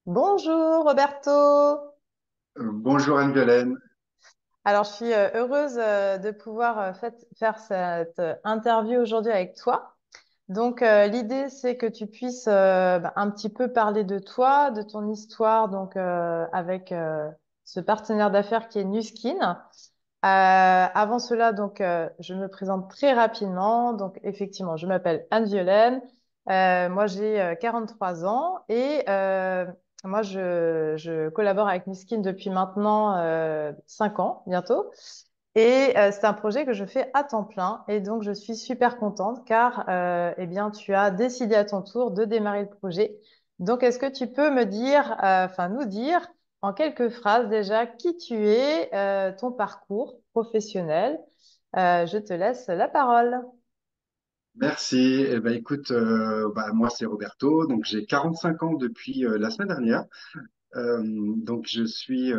Bonjour Roberto. Bonjour Anne-Violaine. Alors, je suis heureuse de pouvoir faire cette interview aujourd'hui avec toi. Donc, l'idée, c'est que tu puisses un petit peu parler de toi, de ton histoire, donc avec ce partenaire d'affaires qui est Nuskin. Avant cela, donc, je me présente très rapidement. Donc, effectivement, je m'appelle Anne-Violaine. Moi, j'ai 43 ans et moi, je collabore avec Nuskin depuis maintenant 5 ans, bientôt. Et c'est un projet que je fais à temps plein. Et donc, je suis super contente car, eh bien, tu as décidé à ton tour de démarrer le projet. Donc, est-ce que tu peux me dire, enfin, nous dire en quelques phrases déjà qui tu es, ton parcours professionnel? Je te laisse la parole. Merci. Eh ben, écoute, moi c'est Roberto, donc j'ai 45 ans depuis la semaine dernière. Donc je suis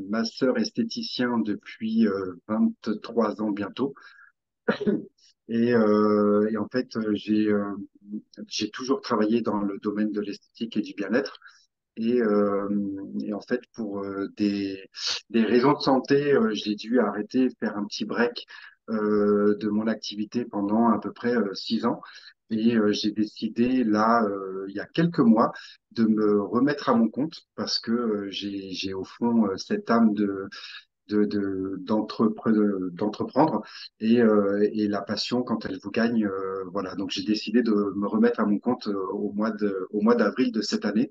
masseur esthéticien depuis 23 ans bientôt. Et en fait, j'ai toujours travaillé dans le domaine de l'esthétique et du bien-être. Et en fait, pour des raisons de santé, j'ai dû arrêter, faire un petit break de mon activité pendant à peu près 6 ans. Et j'ai décidé, là, il y a quelques mois, de me remettre à mon compte parce que j'ai au fond cette âme d'entreprendre et la passion quand elle vous gagne. Voilà, donc j'ai décidé de me remettre à mon compte au mois d'avril de cette année.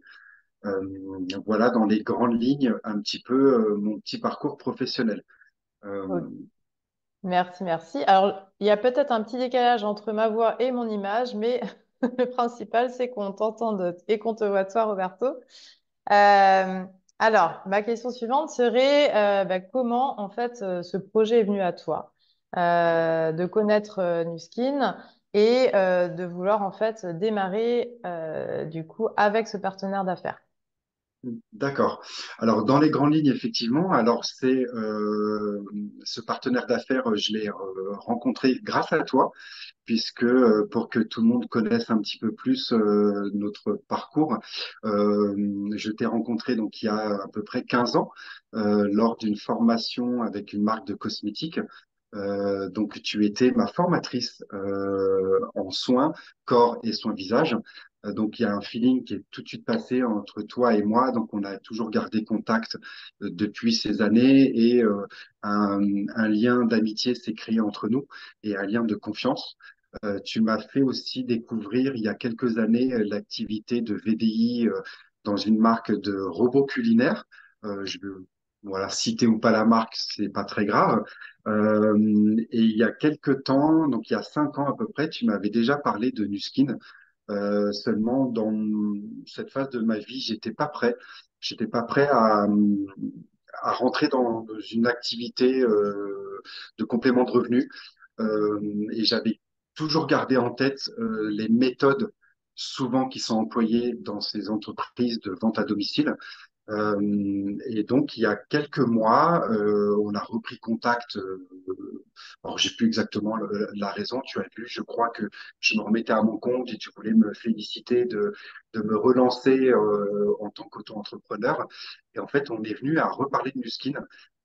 Voilà, dans les grandes lignes, un petit peu mon petit parcours professionnel. Euh, Ok. Merci, merci. Alors, il y a peut-être un petit décalage entre ma voix et mon image, mais le principal, c'est qu'on t'entende et qu'on te voit toi, Roberto. Euh, alors, ma question suivante serait comment en fait ce projet est venu à toi, de connaître Nuskin et de vouloir en fait démarrer du coup avec ce partenaire d'affaires. D'accord. Alors, dans les grandes lignes, effectivement, alors c'est ce partenaire d'affaires, je l'ai rencontré grâce à toi, puisque pour que tout le monde connaisse un petit peu plus notre parcours, je t'ai rencontré donc il y a à peu près 15 ans lors d'une formation avec une marque de cosmétiques. Donc tu étais ma formatrice en soins corps et soins visage. Donc il y a un feeling qui est tout de suite passé entre toi et moi. Donc on a toujours gardé contact depuis ces années et un lien d'amitié s'est créé entre nous et un lien de confiance. Tu m'as fait aussi découvrir il y a quelques années l'activité de VDI dans une marque de robots culinaires. Je veux voilà, citer ou pas la marque, c'est pas très grave. Et il y a quelques temps, donc il y a 5 ans à peu près, tu m'avais déjà parlé de Nuskin. Seulement dans cette phase de ma vie, j'étais pas prêt. J'étais pas prêt à rentrer dans une activité de complément de revenus. Et j'avais toujours gardé en tête les méthodes souvent qui sont employées dans ces entreprises de vente à domicile. Et donc, il y a quelques mois, on a repris contact. Alors, j'ai plus exactement la raison. Tu as vu, je crois que je me remettais à mon compte et tu voulais me féliciter de me relancer en tant qu'auto-entrepreneur. Et en fait, on est venu à reparler de Nuskin.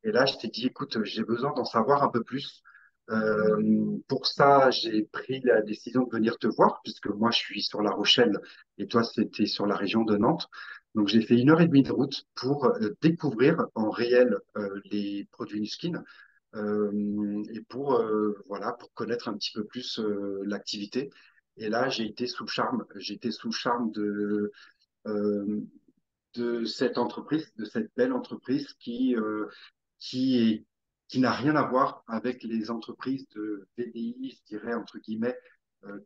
Et là, je t'ai dit, écoute, j'ai besoin d'en savoir un peu plus. Pour ça, j'ai pris la décision de venir te voir, puisque moi, je suis sur La Rochelle et toi, c'était sur la région de Nantes. Donc, j'ai fait 1 heure et demie de route pour découvrir en réel les produits Nuskin et voilà, pour connaître un petit peu plus l'activité. Et là, j'ai été sous charme. J'ai été sous charme euh, de cette entreprise, de cette belle entreprise qui est, qui n'a rien à voir avec les entreprises de VDI, je dirais, entre guillemets,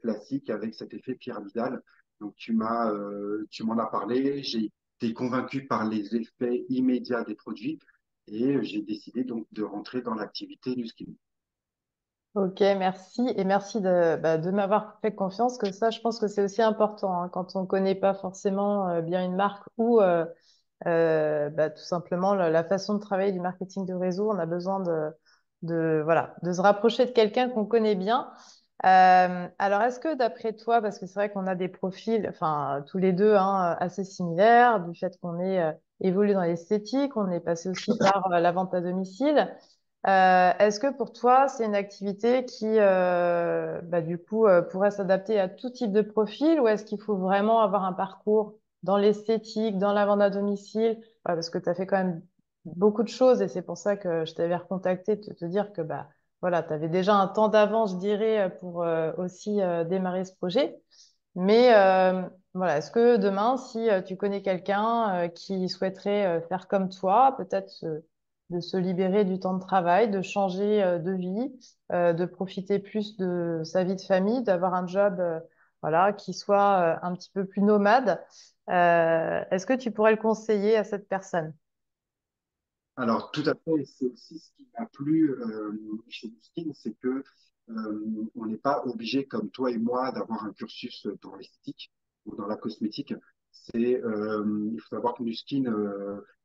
classiques, avec cet effet pyramidal. Donc, tu m'en as parlé, j'ai été convaincu par les effets immédiats des produits et j'ai décidé donc de rentrer dans l'activité Nuskin. Ok, merci et merci de m'avoir fait confiance, que ça, je pense que c'est aussi important hein, quand on ne connaît pas forcément bien une marque ou tout simplement la façon de travailler du marketing de réseau. On a besoin voilà, de se rapprocher de quelqu'un qu'on connaît bien. Alors, est-ce que d'après toi, parce que c'est vrai qu'on a des profils, enfin tous les deux, hein, assez similaires, du fait qu'on ait évolué dans l'esthétique, on est passé aussi par la vente à domicile. Est-ce que pour toi, c'est une activité qui, bah, du coup, pourrait s'adapter à tout type de profil, ou est-ce qu'il faut vraiment avoir un parcours dans l'esthétique, dans la vente à domicile? Ouais, parce que tu as fait quand même beaucoup de choses et c'est pour ça que je t'avais recontacté, te dire que bah, voilà, tu avais déjà un temps d'avance, je dirais, pour aussi démarrer ce projet. Mais voilà, est-ce que demain, si tu connais quelqu'un qui souhaiterait faire comme toi, peut-être de se libérer du temps de travail, de changer de vie, de profiter plus de sa vie de famille, d'avoir un job voilà, qui soit un petit peu plus nomade, est-ce que tu pourrais le conseiller à cette personne? Alors, tout à fait, c'est aussi ce qui m'a plu chez Nuskin, c'est que on n'est pas obligé, comme toi et moi, d'avoir un cursus dans l'esthétique ou dans la cosmétique. Il faut savoir que Nuskin,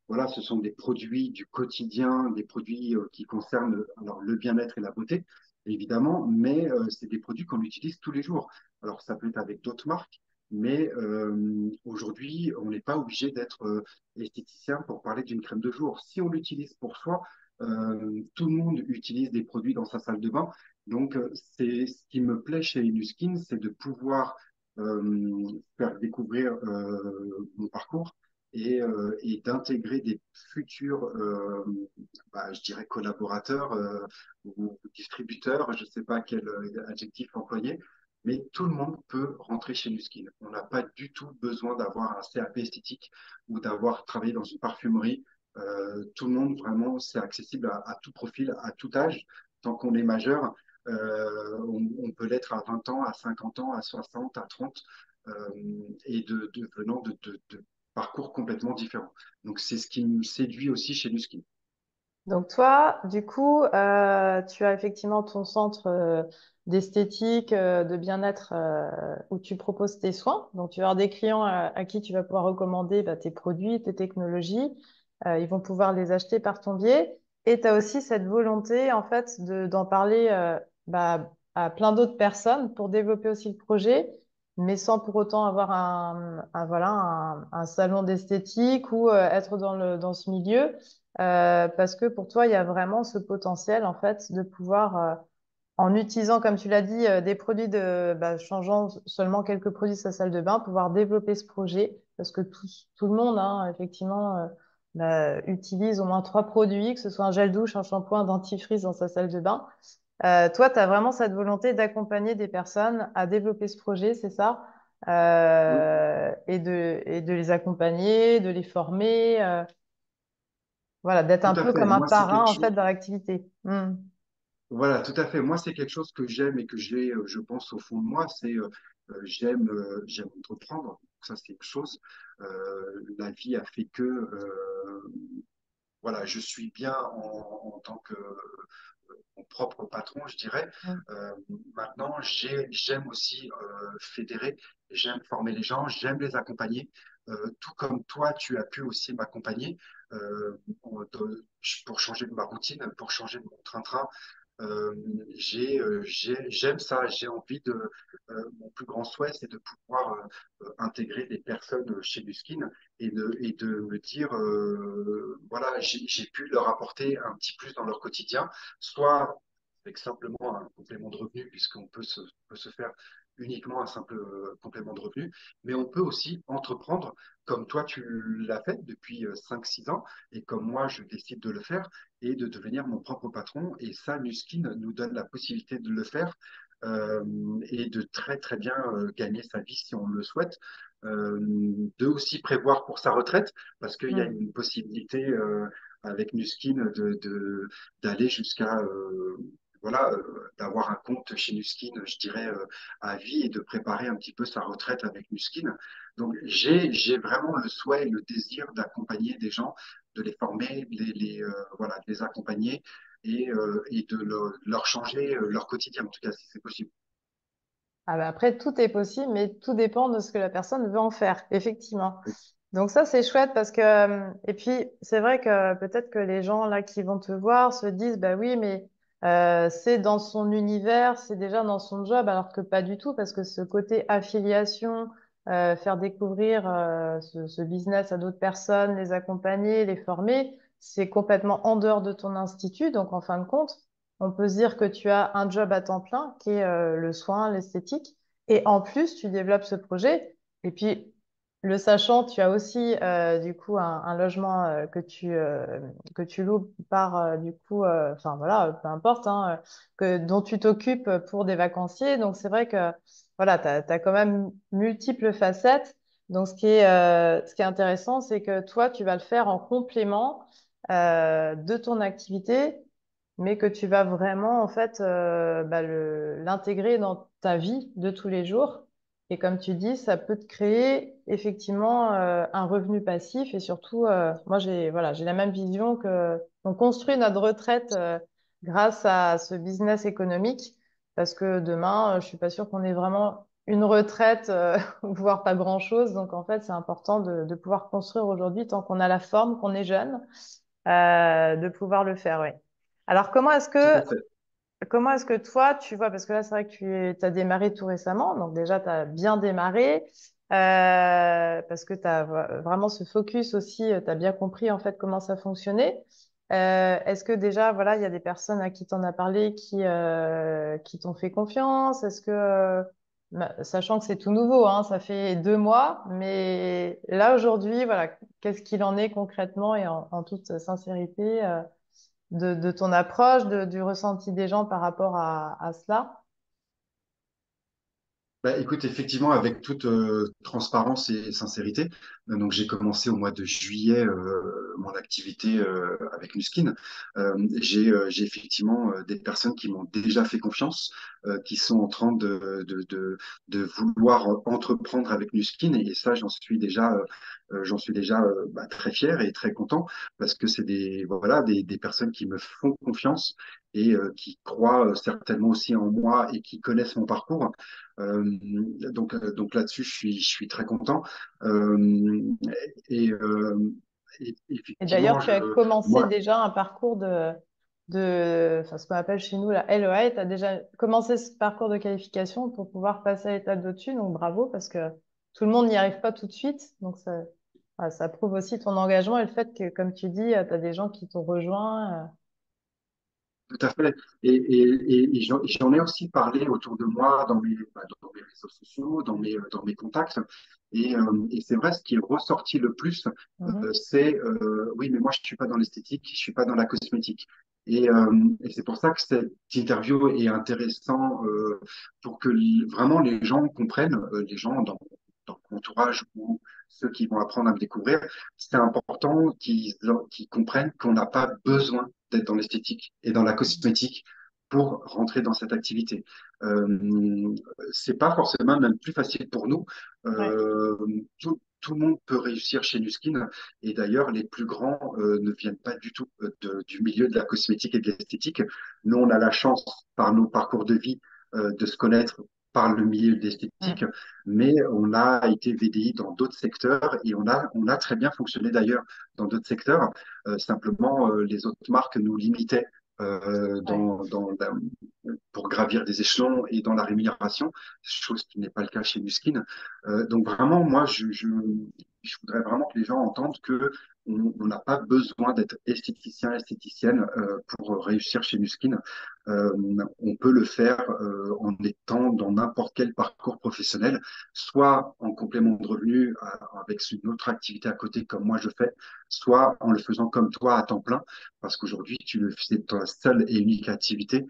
voilà, ce sont des produits du quotidien, des produits qui concernent alors, le bien-être et la beauté, évidemment, mais c'est des produits qu'on utilise tous les jours. Alors, ça peut être avec d'autres marques, mais aujourd'hui, on n'est pas obligé d'être esthéticien pour parler d'une crème de jour. Si on l'utilise pour soi, tout le monde utilise des produits dans sa salle de bain. Donc, c'est ce qui me plaît chez Nuskin, c'est de pouvoir faire découvrir mon parcours et d'intégrer des futurs, bah, je dirais, collaborateurs ou distributeurs, je ne sais pas quel adjectif employer, mais tout le monde peut rentrer chez Nuskin. On n'a pas du tout besoin d'avoir un CAP esthétique ou d'avoir travaillé dans une parfumerie. Tout le monde, vraiment, c'est accessible à tout profil, à tout âge. Tant qu'on est majeur, on peut l'être à 20 ans, à 50 ans, à 60, à 30, et venant de parcours complètement différents. Donc, c'est ce qui me séduit aussi chez Nuskin. Donc toi, du coup, tu as effectivement ton centre d'esthétique, de bien-être où tu proposes tes soins. Donc tu vas avoir des clients à qui tu vas pouvoir recommander bah, tes produits, tes technologies. Ils vont pouvoir les acheter par ton biais. Et tu as aussi cette volonté en fait d'en parler bah, à plein d'autres personnes pour développer aussi le projet, mais sans pour autant avoir voilà, un salon d'esthétique ou être dans ce milieu. Parce que pour toi, il y a vraiment ce potentiel, en fait, de pouvoir, en utilisant, comme tu l'as dit, des produits bah, changeant seulement quelques produits de sa salle de bain, pouvoir développer ce projet. Parce que tout le monde, hein, effectivement, bah, utilise au moins trois produits, que ce soit un gel douche, un shampoing, un dentifrice dans sa salle de bain. Toi, tu as vraiment cette volonté d'accompagner des personnes à développer ce projet, c'est ça? Et de les accompagner, de les former. Voilà, d'être un Tout à peu fait. comme un Moi, c'est parrain quelque en fait chose. dans l'activité. Hmm. Voilà, tout à fait. Moi, c'est quelque chose que j'aime et que j'ai, je pense, au fond de moi. J'aime entreprendre. Donc, ça, c'est une chose. La vie a fait que, voilà, je suis bien en tant que mon propre patron, je dirais. Hmm. Euh, Maintenant, j'aime aussi fédérer, j'aime former les gens, j'aime les accompagner. Tout comme toi, tu as pu aussi m'accompagner pour changer de ma routine, pour changer de mon train-train. Euh, j'aime ça, j'ai envie mon plus grand souhait, c'est de pouvoir intégrer des personnes chez Nuskin et de me dire, voilà, j'ai pu leur apporter un petit plus dans leur quotidien, soit avec simplement un complément de revenu, puisqu'on peut se faire uniquement un simple complément de revenu, mais on peut aussi entreprendre comme toi tu l'as fait depuis 5-6 ans et comme moi je décide de le faire et de devenir mon propre patron. Et ça, Nuskin nous donne la possibilité de le faire et de très très bien gagner sa vie si on le souhaite. De aussi prévoir pour sa retraite, parce qu'il y a Hmm. une possibilité avec Nuskin d'aller jusqu'à voilà, d'avoir un compte chez Nuskin, je dirais, à vie et de préparer un petit peu sa retraite avec Nuskin. Donc, j'ai vraiment le souhait et le désir d'accompagner des gens, de les former, voilà, de les accompagner et de leur changer leur quotidien, en tout cas, si c'est possible. Ah bah après, tout est possible, mais tout dépend de ce que la personne veut en faire, effectivement. Donc ça, c'est chouette parce que, et puis, c'est vrai que peut-être que les gens là qui vont te voir se disent, bah oui, mais c'est dans son univers, c'est déjà dans son job, alors que pas du tout, parce que ce côté affiliation, faire découvrir ce business à d'autres personnes, les accompagner, les former, c'est complètement en dehors de ton institut. Donc, en fin de compte, on peut se dire que tu as un job à temps plein qui est le soin, l'esthétique, et en plus, tu développes ce projet. Et puis, le sachant, tu as aussi du coup un logement que tu loues par du coup, enfin voilà, peu importe, hein, dont tu t'occupes pour des vacanciers. Donc c'est vrai que voilà, tu as quand même multiples facettes. Donc ce qui est intéressant, c'est que toi, tu vas le faire en complément de ton activité, mais que tu vas vraiment en fait l'intégrer dans ta vie de tous les jours. Et comme tu dis, ça peut te créer effectivement un revenu passif et surtout, moi j'ai la même vision que on construit notre retraite grâce à ce business économique parce que demain, je suis pas sûre qu'on ait vraiment une retraite voire pas grand-chose. Donc en fait, c'est important de pouvoir construire aujourd'hui tant qu'on a la forme, qu'on est jeune, de pouvoir le faire, oui. Alors Tout à fait. comment est-ce que toi, tu vois, parce que là, c'est vrai que tu as démarré tout récemment, donc déjà, tu as bien démarré, parce que tu as vraiment ce focus aussi, tu as bien compris en fait comment ça fonctionnait. Est-ce que déjà, voilà, il y a des personnes à qui t'en as parlé qui t'ont fait confiance? Est-ce que, sachant que c'est tout nouveau, hein, ça fait 2 mois, mais là, aujourd'hui, voilà, qu'est-ce qu'il en est concrètement et en toute sincérité? De ton approche, du ressenti des gens par rapport à cela. Bah, écoute, effectivement, avec toute transparence et sincérité, donc j'ai commencé au mois de juillet mon activité avec Nuskin. J'ai effectivement des personnes qui m'ont déjà fait confiance, qui sont en train de vouloir entreprendre avec Nuskin, et ça, j'en suis déjà très fier et très content parce que c'est voilà, des personnes qui me font confiance et qui croient certainement aussi en moi et qui connaissent mon parcours. Donc là-dessus, je suis très content. Euh, et, euh, et Et d'ailleurs, effectivement, tu as commencé moi, déjà un parcours enfin, ce qu'on appelle chez nous la LEA, tu as déjà commencé ce parcours de qualification pour pouvoir passer à l'étape au-dessus. Donc bravo, parce que tout le monde n'y arrive pas tout de suite. Donc voilà, ça prouve aussi ton engagement et le fait que, comme tu dis, tu as des gens qui t'ont rejoint. tout à fait. Et j'en ai aussi parlé autour de moi dans mes réseaux sociaux, dans mes contacts. Et c'est vrai, ce qui est ressorti le plus, Mhm. c'est oui, mais moi, je suis pas dans l'esthétique, je suis pas dans la cosmétique. Et c'est pour ça que cette interview est intéressant pour que vraiment les gens comprennent, les gens dans mon entourage ou ceux qui vont apprendre à me découvrir, c'est important qu'ils comprennent qu'on n'a pas besoin d'être dans l'esthétique et dans la cosmétique pour rentrer dans cette activité. Euh, c'est pas forcément même plus facile pour nous. Ouais. Euh, tout le monde peut réussir chez Nuskin, et d'ailleurs les plus grands ne viennent pas du tout du milieu de la cosmétique et de l'esthétique. Nous, on a la chance par nos parcours de vie de se connaître par le milieu de l'esthétique, Mm. mais on a été VDI dans d'autres secteurs et on a très bien fonctionné d'ailleurs dans d'autres secteurs. Simplement, les autres marques nous limitaient Ouais. pour gravir des échelons et dans la rémunération, chose qui n'est pas le cas chez Nuskin. Donc vraiment, je voudrais vraiment que les gens entendent que on n'a pas besoin d'être esthéticien, esthéticienne pour réussir chez Nuskin. Euh, on peut le faire en étant dans n'importe quel parcours professionnel, soit en complément de revenu avec une autre activité à côté comme moi je fais, soit en le faisant comme toi à temps plein, parce qu'aujourd'hui c'est ta seule et unique activité.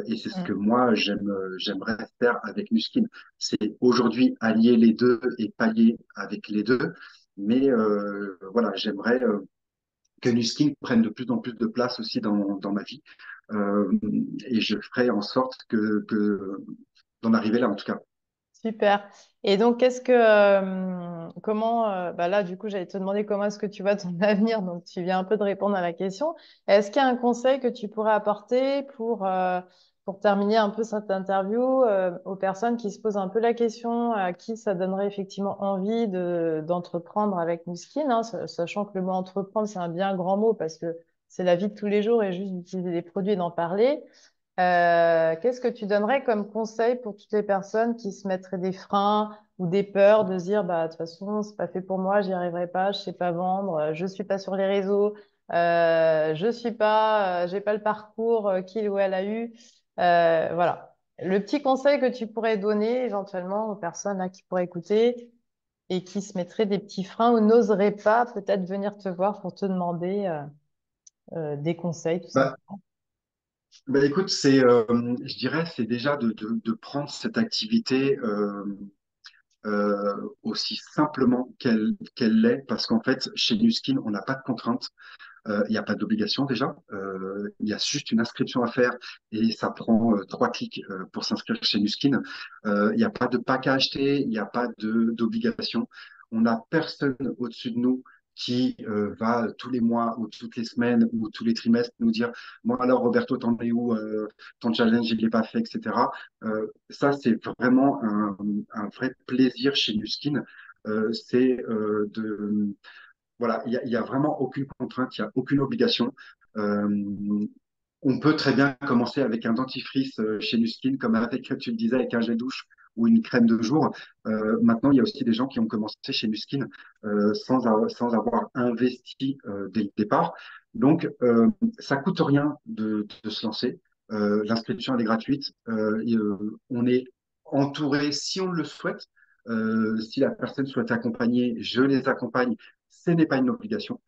Et c'est ce que Mm. moi j'aimerais faire avec Nuskin. C'est aujourd'hui allier les deux et pallier avec les deux. Mais voilà, j'aimerais que Nuskin prenne de plus en plus de place aussi dans ma vie. Euh, et je ferai en sorte d'en arriver là, en tout cas. Super. Et donc, comment, bah là, du coup, j'allais te demander comment est-ce que tu vois ton avenir. Donc, tu viens un peu de répondre à la question. Est-ce qu'il y a un conseil que tu pourrais apporter pour terminer un peu cette interview, aux personnes qui se posent un peu la question, à qui ça donnerait effectivement envie d'entreprendre avec Nuskin, hein, sachant que le mot entreprendre, c'est un bien grand mot parce que c'est la vie de tous les jours et juste d'utiliser des produits et d'en parler. Qu'est-ce que tu donnerais comme conseil pour toutes les personnes qui se mettraient des freins ou des peurs de se dire, bah, de toute façon, c'est pas fait pour moi, j'y arriverai pas, je sais pas vendre, je suis pas sur les réseaux, je suis pas, j'ai pas le parcours qu'il ou elle a eu. Voilà. Le petit conseil que tu pourrais donner éventuellement aux personnes là, qui pourraient écouter et qui se mettraient des petits freins ou n'oseraient pas peut-être venir te voir pour te demander des conseils, tout Bah, simplement. écoute, je dirais, c'est déjà de prendre cette activité aussi simplement qu'elle l'est, parce qu'en fait, chez Nuskin, on n'a pas de contraintes. Il n'y a pas d'obligation déjà. Il y a juste une inscription à faire et ça prend 3 clics pour s'inscrire chez Nuskin. Il n'y a pas de pack à acheter, il n'y a pas d'obligation. On n'a personne au-dessus de nous qui va tous les mois ou toutes les semaines ou tous les trimestres nous dire, moi alors Roberto, t'en es où, ton challenge, il n'est pas fait, etc. Ça, c'est vraiment un vrai plaisir chez Nuskin. C'est de voilà, il y a vraiment aucune contrainte, il n'y a aucune obligation. Euh, on peut très bien commencer avec un dentifrice chez Nuskin, comme avec, tu le disais, avec un gel douche ou une crème de jour. Maintenant, il y a aussi des gens qui ont commencé chez Nuskin sans avoir investi dès le départ. Donc, ça coûte rien de se lancer. L'inscription, elle est gratuite. On est entouré, si on le souhaite, si la personne souhaite accompagner, je les accompagne. Ce n'est pas une obligation.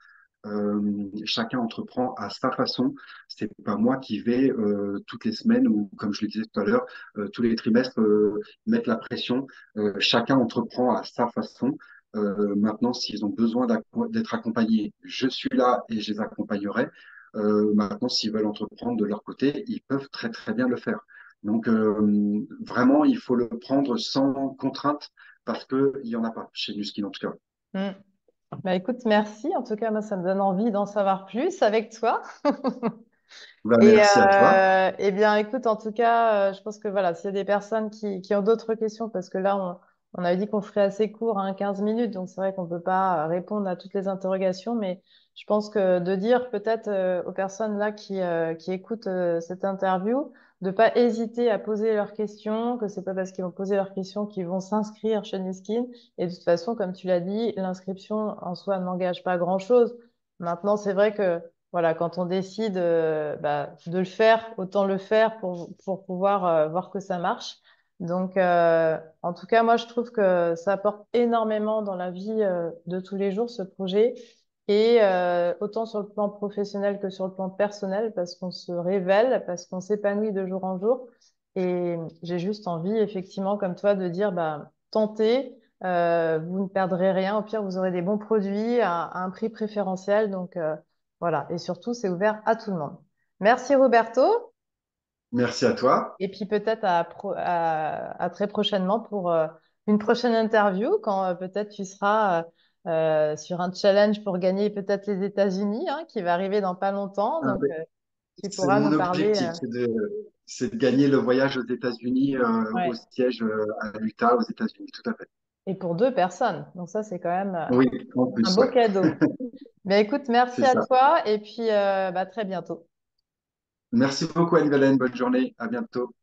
Chacun entreprend à sa façon. C'est pas moi qui vais toutes les semaines ou, comme je le disais tout à l'heure, tous les trimestres mettre la pression. Chacun entreprend à sa façon. Maintenant, s'ils ont besoin d'être accompagnés, je suis là et je les accompagnerai. Maintenant, s'ils veulent entreprendre de leur côté, ils peuvent très très bien le faire. Donc vraiment, il faut le prendre sans contrainte parce qu'il n'y en a pas chez Nuskin en tout cas. Mm. Bah, écoute, merci. En tout cas, moi, ça me donne envie d'en savoir plus avec toi. Ben, Et merci à toi. eh bien, écoute, en tout cas, je pense que voilà, s'il y a des personnes qui ont d'autres questions, parce que là, on avait dit qu'on ferait assez court, hein, 15 minutes, donc c'est vrai qu'on peut pas répondre à toutes les interrogations, mais je pense que de dire peut-être aux personnes là qui écoutent cette interview, de pas hésiter à poser leurs questions, que c'est pas parce qu'ils vont poser leurs questions qu'ils vont s'inscrire chez Niskin. Et de toute façon, comme tu l'as dit, l'inscription en soi n'engage pas grand-chose. Maintenant, c'est vrai que voilà, quand on décide bah, de le faire, autant le faire pour pouvoir voir que ça marche. Donc, en tout cas, moi, je trouve que ça apporte énormément dans la vie de tous les jours, ce projet, et autant sur le plan professionnel que sur le plan personnel, parce qu'on se révèle, parce qu'on s'épanouit de jour en jour. Et j'ai juste envie, effectivement, comme toi, de dire, bah, tentez, vous ne perdrez rien. Au pire, vous aurez des bons produits à un prix préférentiel. Donc, voilà, et surtout, c'est ouvert à tout le monde. Merci Roberto, Merci à toi. et puis peut-être à très prochainement pour une prochaine interview, quand peut-être tu seras sur un challenge pour gagner peut-être les États-Unis, hein, qui va arriver dans pas longtemps. Ah, Donc, ben, tu c'est pourras mon nous parler. objectif, c'est de gagner le voyage aux États-Unis, au Ouais. siège à l'Utah, aux États-Unis, tout à fait. Et pour deux personnes. Donc ça, c'est quand même Oui, en un plus, beau ouais, cadeau. Mais écoute, c'est merci à ça. toi, et puis bah, très bientôt. Merci beaucoup, Anne-Hélène. Bonne journée. À bientôt.